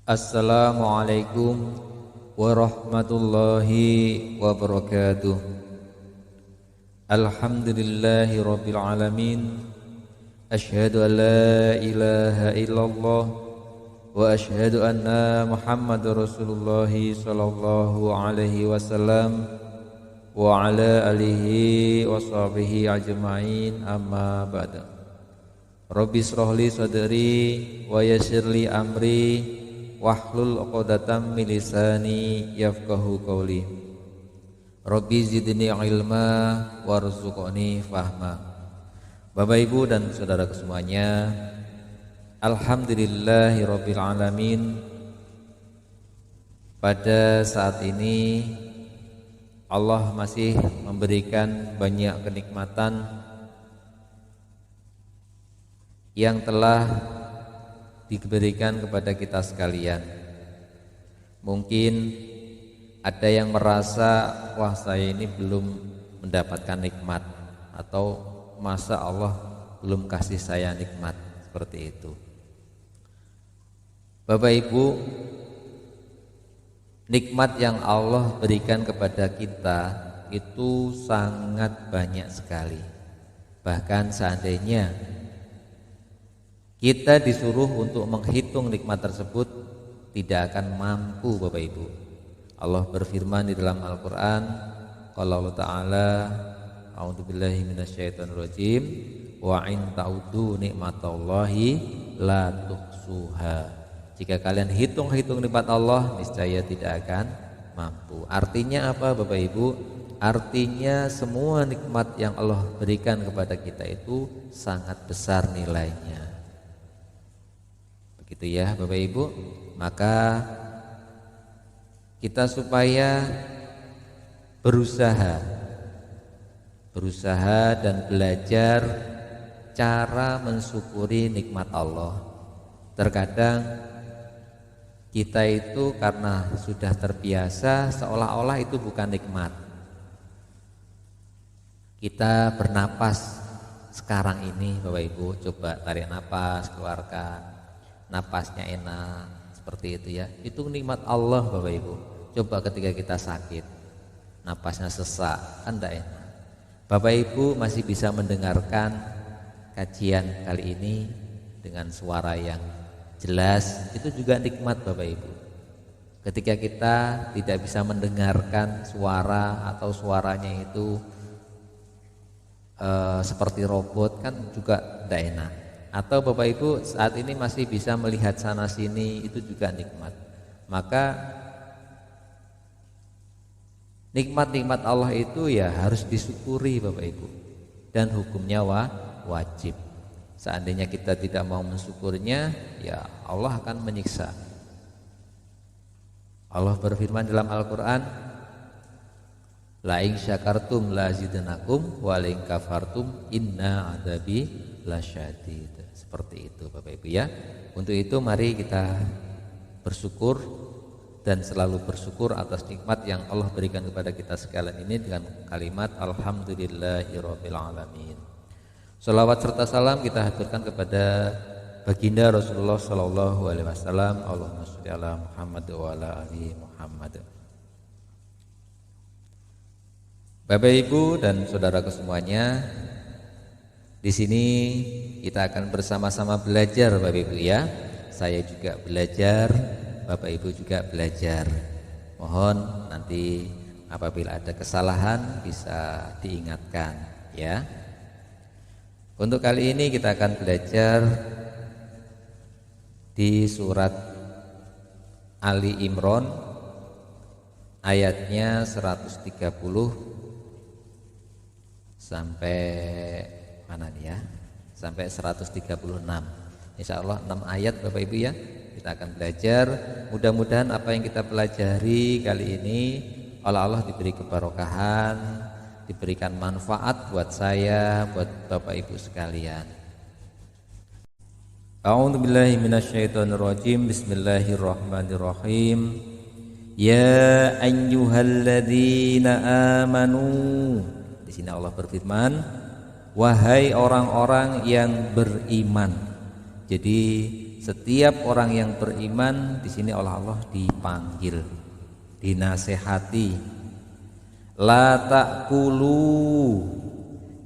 Assalamualaikum warahmatullahi wabarakatuh. Alhamdulillahi rabbil alamin. Asyhadu an la ilaha illallah wa asyhadu anna Muhammadar Rasulullah sallallahu alaihi wasallam wa ala alihi wa sahbihi ajma'in, amma ba'da. Rabbi shrah li sadri wa yassir li amri wahlul 'uqdatam min lisani yafqahu qawli. Rabbi zidni ilma warzuqni fahma. Bapak Ibu dan saudara semuanya, alhamdulillahirabbil alamin. Pada saat ini Allah masih memberikan banyak kenikmatan yang telah diberikan kepada kita sekalian. Mungkin ada yang merasa, wah saya ini belum mendapatkan nikmat, atau masa Allah belum kasih saya nikmat, seperti itu. Bapak Ibu, nikmat yang Allah berikan kepada kita itu sangat banyak sekali. Bahkan seandainya kita disuruh untuk menghitung nikmat tersebut, tidak akan mampu, Bapak Ibu. Allah berfirman di dalam Al-Quran, qala Allah Ta'ala, a'udzubillahi minasyaitonirrajim, wa in ta'udu nikmatallahi la tuhsuha. Jika kalian hitung-hitung nikmat Allah, niscaya tidak akan mampu. Artinya apa, Bapak Ibu? Artinya semua nikmat yang Allah berikan kepada kita itu sangat besar nilainya. Begitu ya Bapak Ibu. Maka kita supaya berusaha dan belajar cara mensyukuri nikmat Allah. Terkadang kita itu karena sudah terbiasa seolah-olah itu bukan nikmat. Kita bernapas sekarang ini, Bapak Ibu, coba tarik napas, keluarkan. Napasnya enak, seperti itu ya. Itu nikmat Allah, Bapak Ibu. Coba ketika kita sakit, napasnya sesak, kan tidak enak. Bapak Ibu masih bisa mendengarkan kajian kali ini dengan suara yang jelas, itu juga nikmat, Bapak Ibu. Ketika kita tidak bisa mendengarkan suara atau suaranya itu seperti robot, kan juga tidak enak. Atau Bapak Ibu saat ini masih bisa melihat sana sini, itu juga nikmat. Maka nikmat-nikmat Allah itu ya harus disyukuri, Bapak Ibu, dan hukumnya wajib. Seandainya kita tidak mau mensyukurnya, ya Allah akan menyiksa. Allah berfirman dalam Al-Quran, la in syakartum la azidannakum wa la in kafartum inna adzabi lasyadid. Seperti itu Bapak Ibu ya. Untuk itu mari kita bersyukur dan selalu bersyukur atas nikmat yang Allah berikan kepada kita sekalian ini dengan kalimat alhamdulillahirabbil alamin. Shalawat serta salam kita haturkan kepada baginda Rasulullah sallallahu alaihi wasallam. Allahumma sholli ala Muhammad wa ala ali Muhammad. Bapak Ibu dan saudaraku semuanya, di sini kita akan bersama-sama belajar, Bapak Ibu ya. Saya juga belajar, Bapak Ibu juga belajar. Mohon nanti apabila ada kesalahan bisa diingatkan ya. Untuk kali ini kita akan belajar di surat Ali Imran ayatnya 130 sampai mana nih ya? Sampai 136. Insya Allah 6 ayat Bapak Ibu ya. Kita akan belajar. Mudah-mudahan apa yang kita pelajari kali ini oleh Allah diberi keberkahan, diberikan manfaat buat saya, buat Bapak Ibu sekalian. A'udzubillahi minasyaitonirrajim. Bismillahirrahmanirrahim. Ya ayyuhalladzina amanu. Di sini Allah berfirman, wahai orang-orang yang beriman. Jadi setiap orang yang beriman di sini oleh Allah dipanggil, dinasehati. La ta'kulu,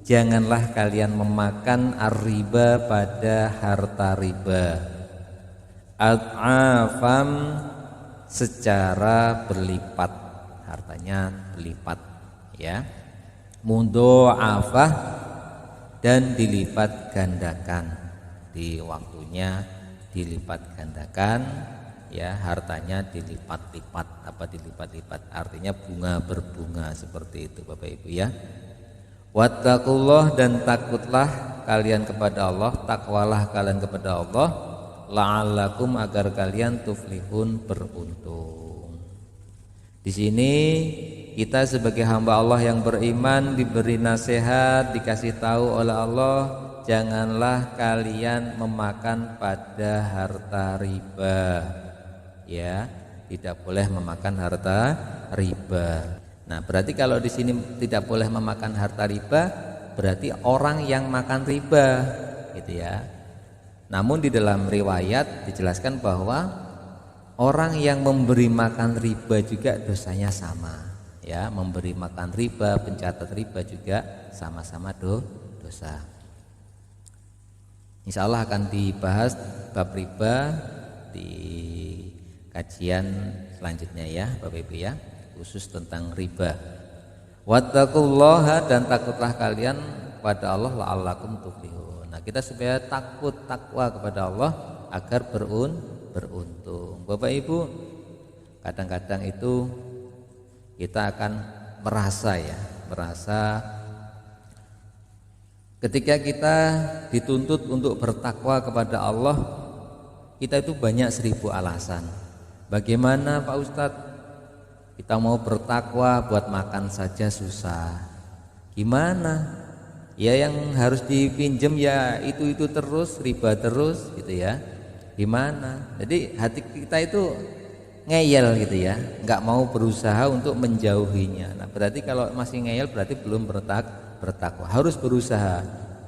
janganlah kalian memakan ar-riba pada harta riba. Ad'afam, secara berlipat, hartanya berlipat ya. Mudha'afah, dan dilipat gandakan, di waktunya dilipat gandakan ya, hartanya dilipat-lipat. Apa dilipat-lipat? Artinya bunga berbunga, seperti itu Bapak Ibu ya. Wattaqullah, dan takutlah kalian kepada Allah, takwalah kalian kepada Allah, la'allakum, agar kalian tuflihun, beruntung. Di sini kita sebagai hamba Allah yang beriman diberi nasihat, dikasih tahu oleh Allah, janganlah kalian memakan pada harta riba. Ya, tidak boleh memakan harta riba. Nah, berarti kalau di sini tidak boleh memakan harta riba, berarti orang yang makan riba, gitu ya. Namun di dalam riwayat dijelaskan bahwa orang yang memberi makan riba juga dosanya sama, ya. Memberi makan riba, pencatat riba juga sama-sama dosa. Insya Allah akan dibahas bab riba di kajian selanjutnya ya Bapak Ibu ya, khusus tentang riba. Wattaqullaha, dan takutlah kalian pada Allah, la'allakum tuflihun. Nah, kita supaya takut, takwa kepada Allah agar beruntung. Bapak Ibu, kadang-kadang itu kita akan merasa ketika kita dituntut untuk bertakwa kepada Allah, kita itu banyak 1000 alasan. Bagaimana Pak Ustadz, kita mau bertakwa buat makan saja susah. Gimana? Ya yang harus dipinjem ya itu terus, riba terus gitu ya. Gimana? Jadi hati kita itu ngeyel gitu ya, nggak mau berusaha untuk menjauhinya. Nah, berarti kalau masih ngeyel berarti belum bertakwa. Harus berusaha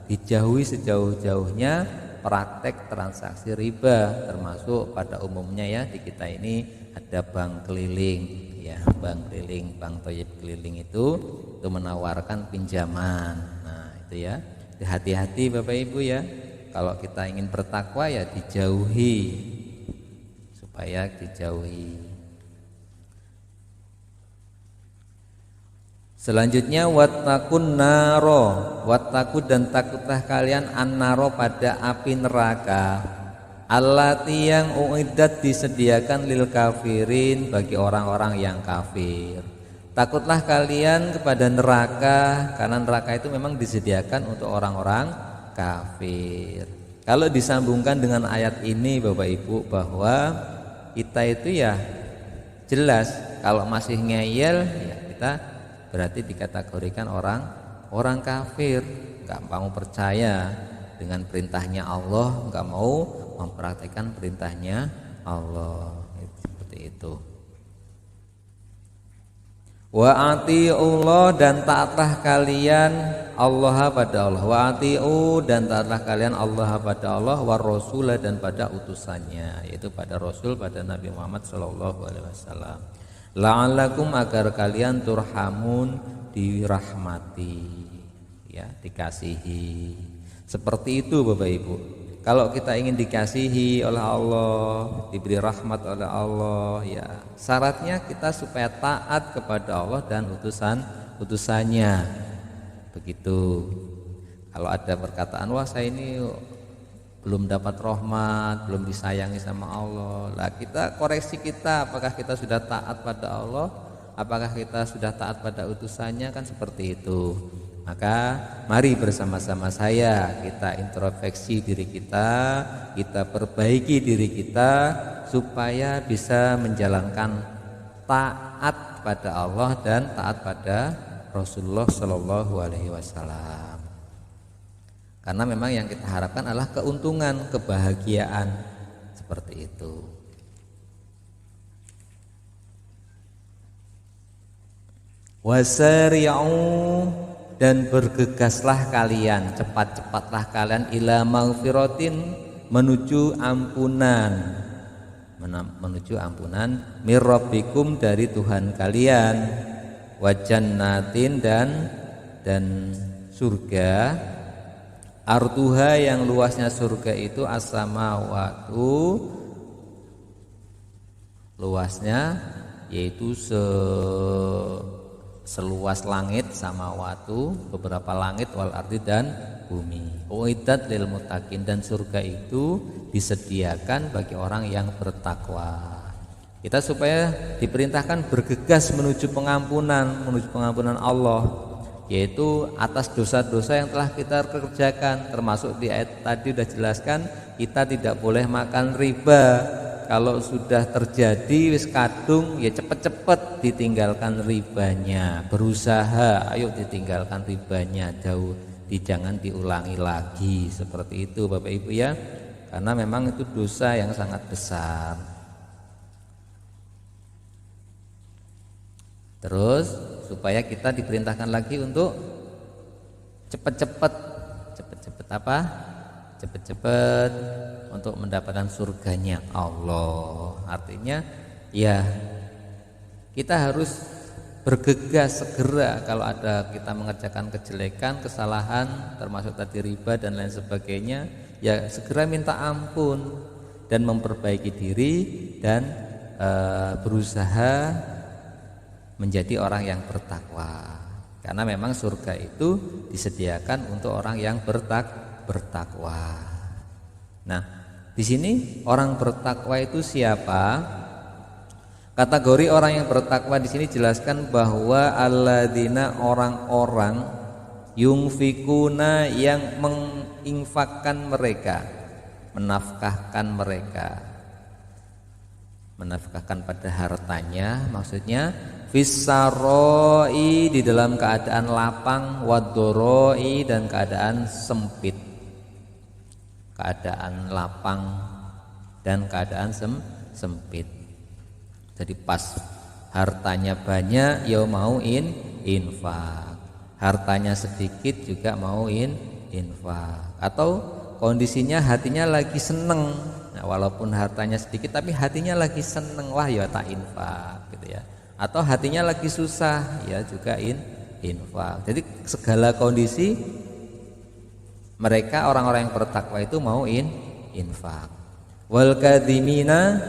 dijauhi sejauh-jauhnya praktek transaksi riba, termasuk pada umumnya ya di kita ini ada bank keliling ya, bank keliling, bank Thayyib keliling itu menawarkan pinjaman. Nah, itu ya, hati-hati Bapak Ibu ya, kalau kita ingin bertakwa ya dijauhi, supaya dijauhi. Selanjutnya wattaqun naro, wattaqu, dan takutlah kalian annaro, pada api neraka, allati, yang uiddat, disediakan lil kafirin, bagi orang-orang yang kafir. Takutlah kalian kepada neraka, karena neraka itu memang disediakan untuk orang-orang kafir. Kalau disambungkan dengan ayat ini Bapak Ibu, bahwa kita itu ya jelas kalau masih ngeyel ya kita berarti dikategorikan orang kafir, nggak mau percaya dengan perintahnya Allah, nggak mau mempraktikkan perintahnya Allah, seperti itu. Wa ati'ullah, dan taatlah kalian Allah pada Allah. Wa ati'u, dan taatlah kalian Allah pada Allah, wa rasul, dan pada utusannya, yaitu pada Rasul, pada Nabi Muhammad SAW. La'allakum, agar kalian turhamun, dirahmati ya, dikasihi. Seperti itu Bapak Ibu. Kalau kita ingin dikasihi oleh Allah, diberi rahmat oleh Allah ya, syaratnya kita supaya taat kepada Allah dan utusannya. Begitu. Kalau ada perkataan, wah saya ini belum dapat rahmat, belum disayangi sama Allah. Lah kita koreksi kita, apakah kita sudah taat pada Allah, apakah kita sudah taat pada utusannya, kan seperti itu. Maka mari bersama-sama saya kita introspeksi diri kita perbaiki diri kita supaya bisa menjalankan taat pada Allah dan taat pada Rasulullah Shallallahu Alaihi Wasallam. Karena memang yang kita harapkan adalah keuntungan, kebahagiaan, seperti itu. Wasari'u, dan bergegaslah kalian, cepat-cepatlah kalian ila maghfiratin, menuju ampunan, menuju ampunan mir rabbikum dari Tuhan kalian, wa jannatin dan surga, arduha yang luasnya surga itu as-samawatu, luasnya yaitu seluas langit, samawatu beberapa langit, wal ardi dan bumi. Uiddat lil muttaqin, dan surga itu disediakan bagi orang yang bertakwa. Kita supaya diperintahkan bergegas menuju pengampunan Allah, yaitu atas dosa-dosa yang telah kita kerjakan. Termasuk di ayat tadi sudah jelaskan, kita tidak boleh makan riba. Kalau sudah terjadi wis kadung, ya cepet-cepet ditinggalkan ribanya. Berusaha, ayo ditinggalkan ribanya, jauh, jangan diulangi lagi. Seperti itu Bapak Ibu ya, karena memang itu dosa yang sangat besar. Terus supaya kita diperintahkan lagi untuk cepet-cepet apa? Cepet-cepet untuk mendapatkan surganya Allah. Artinya ya kita harus bergegas segera kalau ada kita mengerjakan kejelekan, kesalahan, termasuk tadi riba dan lain sebagainya, ya segera minta ampun dan memperbaiki diri dan berusaha menjadi orang yang bertakwa. Karena memang surga itu disediakan untuk orang yang bertakwa. Nah, di sini orang bertakwa itu siapa? Kategori orang yang bertakwa di sini jelaskan bahwa alladzina, orang-orang yungfikuna, yang menginfakkan mereka, menafkahkan pada hartanya, maksudnya fissaroi, di dalam keadaan lapang, wadoroi, dan keadaan sempit. Keadaan lapang dan keadaan sempit. Jadi pas hartanya banyak ya mau infak, hartanya sedikit juga mau infak, atau kondisinya hatinya lagi seneng, nah, walaupun hartanya sedikit tapi hatinya lagi seneng, wah ya tak infak gitu ya. Atau hatinya lagi susah ya juga infak. Jadi segala kondisi mereka orang-orang yang bertakwa itu mau infak. Wal kadhimina,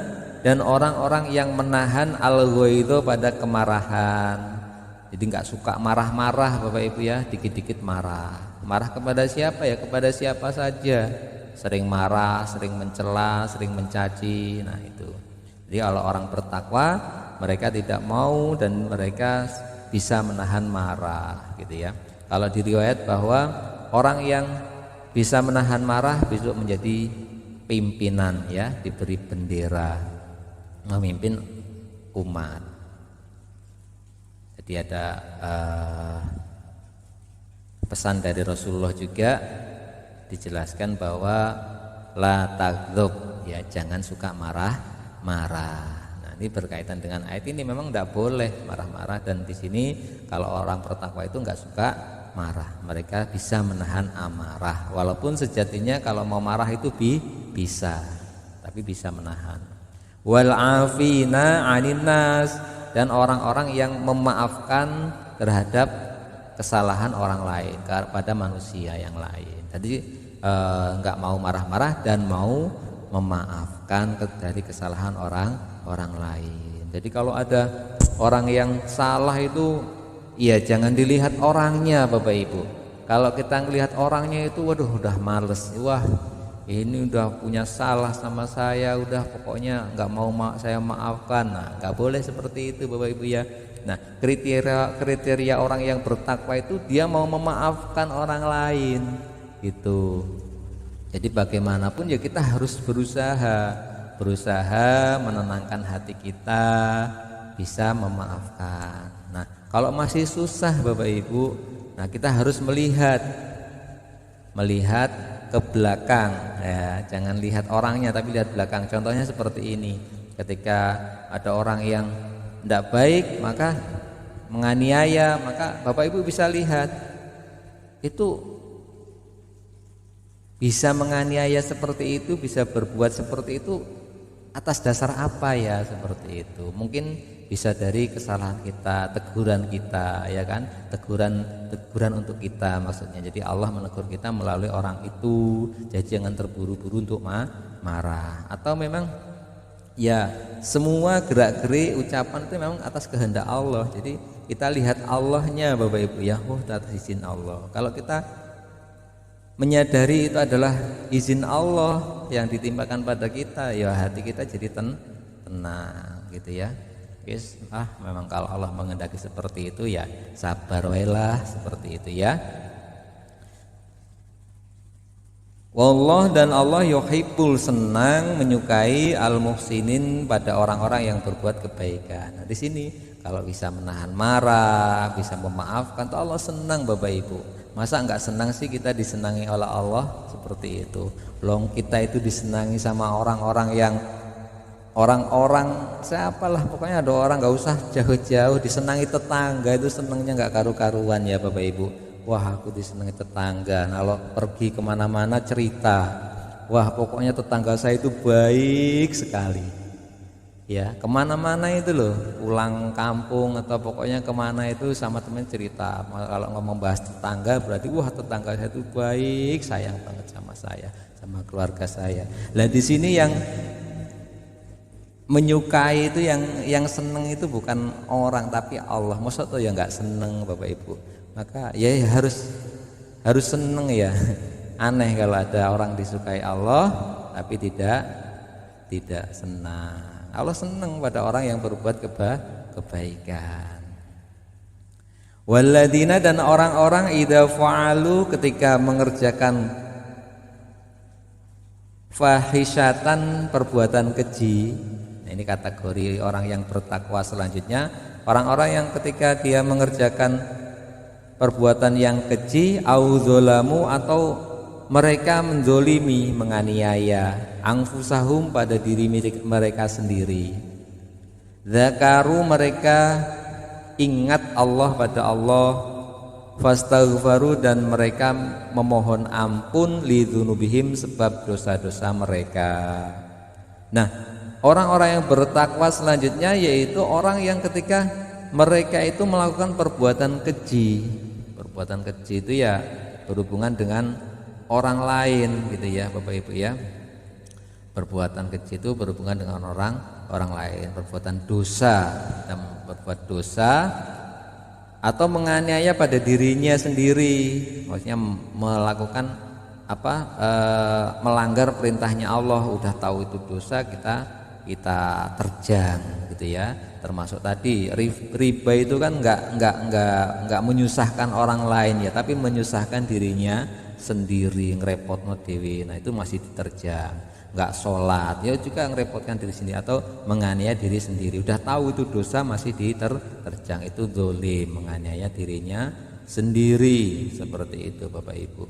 dan orang-orang yang menahan al-ghaidha, pada kemarahan. Jadi nggak suka marah-marah Bapak Ibu ya, dikit-dikit marah. Marah kepada siapa ya? Kepada siapa saja. Sering marah, sering mencela, sering mencaci. Nah itu. Jadi kalau orang bertakwa, mereka tidak mau dan mereka bisa menahan marah gitu ya. Kalau di riwayat bahwa orang yang bisa menahan marah besok menjadi pimpinan ya, diberi bendera, memimpin umat. Jadi ada pesan dari Rasulullah juga dijelaskan bahwa la taghdab, ya jangan suka marah-marah. Nah, ini berkaitan dengan ayat ini, memang tidak boleh marah-marah, dan di sini kalau orang bertakwa itu nggak suka marah, mereka bisa menahan amarah, walaupun sejatinya kalau mau marah itu bisa, tapi bisa menahan. Wal afina 'anin nas, dan orang-orang yang memaafkan terhadap kesalahan orang lain kepada manusia yang lain. Jadi enggak mau marah-marah dan mau memaafkan dari kesalahan orang lain. Jadi kalau ada orang yang salah itu, ya jangan dilihat orangnya Bapak Ibu. Kalau kita ngelihat orangnya itu, waduh udah males, wah ini udah punya salah sama saya, udah pokoknya nggak mau saya maafkan. Nah, nggak boleh seperti itu Bapak Ibu ya. Nah, kriteria orang yang bertakwa itu dia mau memaafkan orang lain gitu. Jadi bagaimanapun ya kita harus berusaha menenangkan hati kita, bisa memaafkan. Nah, kalau masih susah Bapak Ibu, nah kita harus melihat ke belakang ya, jangan lihat orangnya tapi lihat belakang. Contohnya seperti ini, ketika ada orang yang tidak baik maka menganiaya, maka Bapak Ibu bisa lihat itu Bisa menganiaya seperti itu, bisa berbuat seperti itu atas dasar apa ya seperti itu? Mungkin bisa dari kesalahan kita, teguran kita, ya kan? Teguran untuk kita maksudnya. Jadi Allah menegur kita melalui orang itu. Jadi jangan terburu-buru untuk marah. Atau memang ya semua gerak-gerik ucapan itu memang atas kehendak Allah. Jadi kita lihat Allahnya Bapak Ibu ya, atas izin Allah. Kalau kita menyadari itu adalah izin Allah yang ditimpakan pada kita, ya hati kita jadi tenang gitu ya. Yes, memang kalau Allah mengendaki seperti itu ya sabar waelah seperti itu ya. Wallah dan Allah yuhibbul senang menyukai al-muhsinin pada orang-orang yang berbuat kebaikan. Nah, di sini kalau bisa menahan marah, bisa memaafkan, tuh Allah senang Bapak Ibu. Masa enggak senang sih kita disenangi oleh Allah seperti itu? Long kita itu disenangi sama orang-orang yang siapalah pokoknya ada orang, enggak usah jauh-jauh, disenangi tetangga itu senangnya enggak karu-karuan ya Bapak Ibu. Wah aku disenangi tetangga, kalau pergi kemana-mana cerita, wah pokoknya tetangga saya itu baik sekali. Ya kemana-mana itu loh, pulang kampung atau pokoknya kemana itu sama temen cerita. Kalau ngomong bahas tetangga berarti wah tetangga saya itu baik, sayang banget sama saya, sama keluarga saya. Lah di sini yang menyukai itu, yang seneng itu bukan orang tapi Allah. Masa tuh ya nggak seneng Bapak Ibu? Maka ya harus seneng ya. Aneh kalau ada orang disukai Allah tapi tidak senang. Allah senang pada orang yang berbuat kebaikan. Walladzina dan orang-orang idza fa'alu ketika mengerjakan fahisyatan perbuatan keji. Nah, ini kategori orang yang bertakwa selanjutnya, orang-orang yang ketika dia mengerjakan perbuatan yang keji au zalamu atau mereka menzolimi, menganiaya angfusahum pada diri mereka sendiri. Zakaru mereka ingat Allah pada Allah, fastaghfaru dan mereka memohon ampun lidzunubihim sebab dosa-dosa mereka. Nah, orang-orang yang bertakwa selanjutnya yaitu orang yang ketika mereka itu melakukan perbuatan keji. Perbuatan keji itu ya berhubungan dengan orang lain gitu ya Bapak Ibu ya. Perbuatan keji itu berhubungan dengan orang lain, perbuatan dosa, berbuat dosa atau menganiaya pada dirinya sendiri, maksudnya melakukan melanggar perintahnya Allah. Udah tahu itu dosa kita terjang gitu ya. Termasuk tadi riba itu kan enggak menyusahkan orang lain ya, tapi menyusahkan dirinya sendiri, ngerepotno dewi. Nah itu masih diterjang. Enggak sholat ya juga ngerepotkan diri sendiri atau menganiaya diri sendiri. Udah tahu itu dosa masih diterjang, itu zalim, menganiaya dirinya sendiri seperti itu Bapak Ibu.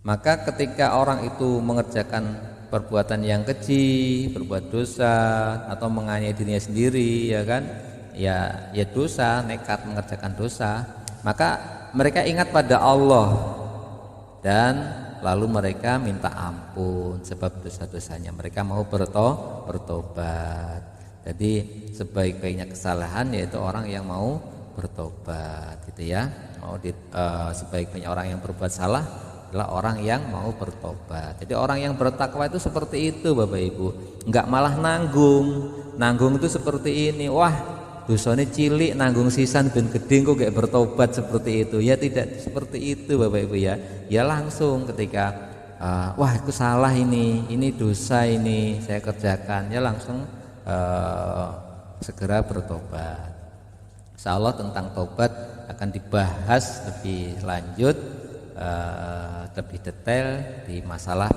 Maka ketika orang itu mengerjakan perbuatan yang keji, berbuat dosa atau menganiaya dirinya sendiri ya kan, ya dosa, nekat mengerjakan dosa, maka mereka ingat pada Allah dan lalu mereka minta ampun sebab dosa-dosanya. Mereka mau bertobat. Jadi sebaik-baiknya kesalahan yaitu orang yang mau bertobat gitu ya. Sebaik-baiknya orang yang berbuat salah adalah orang yang mau bertobat. Jadi orang yang bertakwa itu seperti itu Bapak Ibu, enggak malah nanggung itu seperti ini, wah dosanya cilik nanggung sisan ben gede kok gak bertobat seperti itu ya. Tidak seperti itu Bapak Ibu ya. Ya langsung ketika wah itu salah, ini dosa, ini saya kerjakan, ya langsung segera bertobat. Insyaallah tentang tobat akan dibahas lebih lanjut, lebih detail di masalah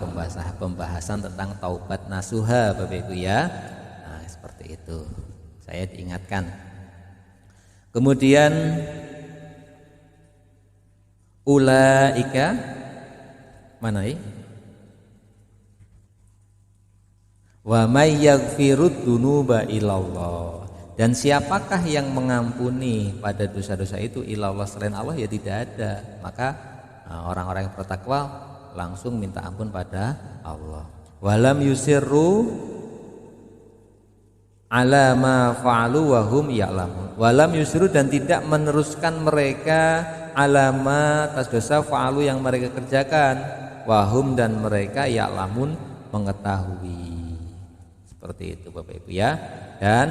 pembahasan tentang taubat nasuha Bapak Ibu ya. Nah, seperti itu saya diingatkan. Kemudian ulaika mana ini? Wa may yaghfirud dzunuba illallah. Dan siapakah yang mengampuni pada dosa-dosa itu? Ilallah, selain Allah ya tidak ada. Maka orang-orang yang bertakwa langsung minta ampun pada Allah. Walam yusirru ala ma fa'alu wa hum ya'lamun. Walam yusirru, dan tidak meneruskan mereka alama atas dosa fa'alu yang mereka kerjakan, wahum, dan mereka ya'lamun mengetahui. Seperti itu Bapak Ibu ya. Dan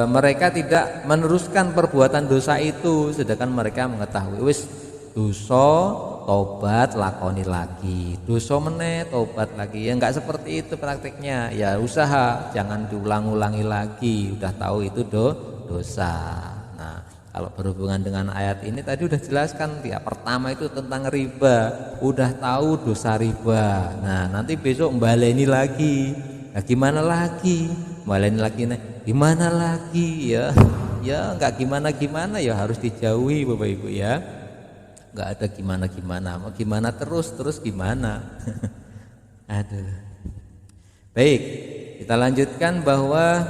mereka tidak meneruskan perbuatan dosa itu sedangkan mereka mengetahui. Wis dosa tobat lakoni lagi, dosa meneh tobat lagi. Ya enggak seperti itu prakteknya. Ya usaha jangan diulang-ulangi lagi, udah tahu itu dosa. Nah, kalau berhubungan dengan ayat ini tadi udah jelaskan ya, pertama itu tentang riba, udah tahu dosa riba. Nah, nanti besok baleni lagi. Nah, gimana lagi? Baleni lagi nih. Gimana lagi ya? Ya enggak gimana-gimana, ya harus dijauhi Bapak Ibu ya. Enggak ada gimana-gimana, mau gimana terus gimana. Aduh. Baik, kita lanjutkan bahwa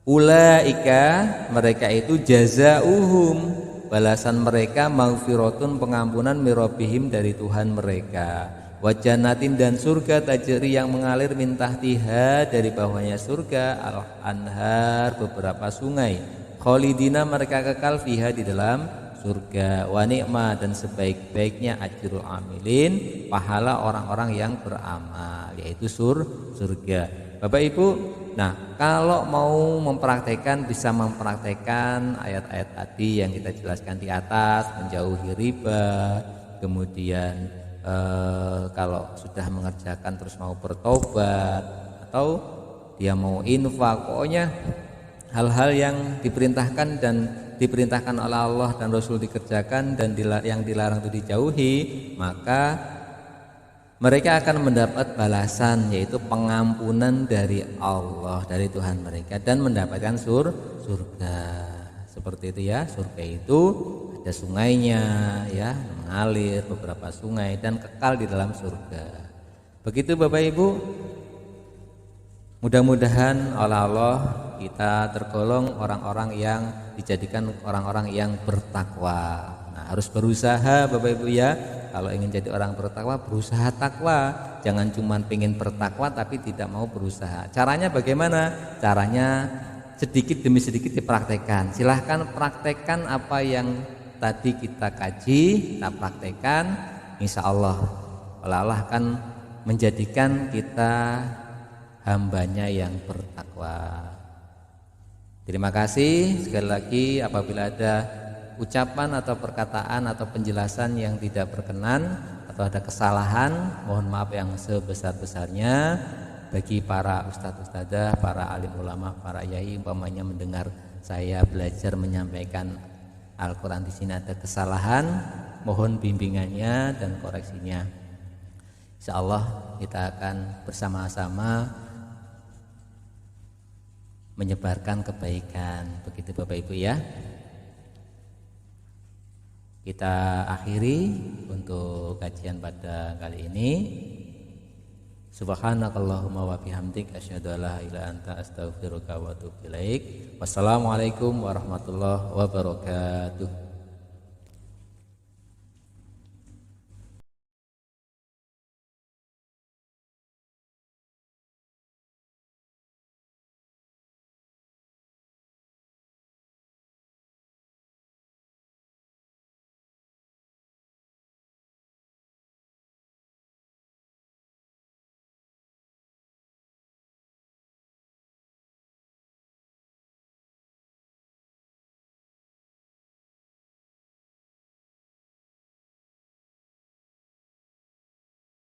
ulaika, mereka itu jazauhum, balasan mereka maghfiratun, pengampunan mirabihim, dari Tuhan mereka. Wajanatin, dan surga tajri yang mengalir min tahtiha, dari bawahnya surga, al-anhar, beberapa sungai, kholidina, mereka kekal fiha, di dalam surga. Wa ni'ma, dan sebaik-baiknya ajrul amilin, pahala orang-orang yang beramal, yaitu surga. Bapak Ibu, nah kalau mau mempraktekkan, bisa mempraktekkan ayat-ayat tadi yang kita jelaskan di atas, menjauhi riba, kemudian kalau sudah mengerjakan terus mau bertobat, atau dia mau infak, pokoknya hal-hal yang diperintahkan dan diperintahkan oleh Allah dan Rasul dikerjakan, dan yang dilarang itu dijauhi, maka mereka akan mendapat balasan, yaitu pengampunan dari Allah, dari Tuhan mereka, dan mendapatkan surga. Seperti itu ya. Surga itu ada sungainya ya, mengalir beberapa sungai dan kekal di dalam surga. Begitu Bapak Ibu. Mudah-mudahan oleh Allah kita tergolong orang-orang yang dijadikan orang-orang yang bertakwa. Nah, harus berusaha Bapak Ibu ya. Kalau ingin jadi orang bertakwa, berusaha takwa. Jangan cuma pengen bertakwa tapi tidak mau berusaha. Caranya bagaimana? Caranya sedikit demi sedikit dipraktekkan. Silahkan praktekkan apa yang tadi kita kaji, kita praktekkan. Insya Allah Allah akan menjadikan kita hambanya yang bertakwa. Terima kasih sekali lagi. Apabila ada ucapan atau perkataan atau penjelasan yang tidak berkenan atau ada kesalahan, mohon maaf yang sebesar-besarnya. Bagi para ustadz ustadzah, para alim ulama, para yai, umpamanya mendengar saya belajar menyampaikan Al-Quran di sini ada kesalahan, mohon bimbingannya dan koreksinya. Insya Allah kita akan bersama-sama menyebarkan kebaikan. Begitu Bapak Ibu ya. Kita akhiri untuk kajian pada kali ini. Subhanakallahumma wa bihamdik, asyhadu an la ilaha illa anta, astaghfiruka wa atubu ilaik. Wassalamualaikum warahmatullahi wabarakatuh.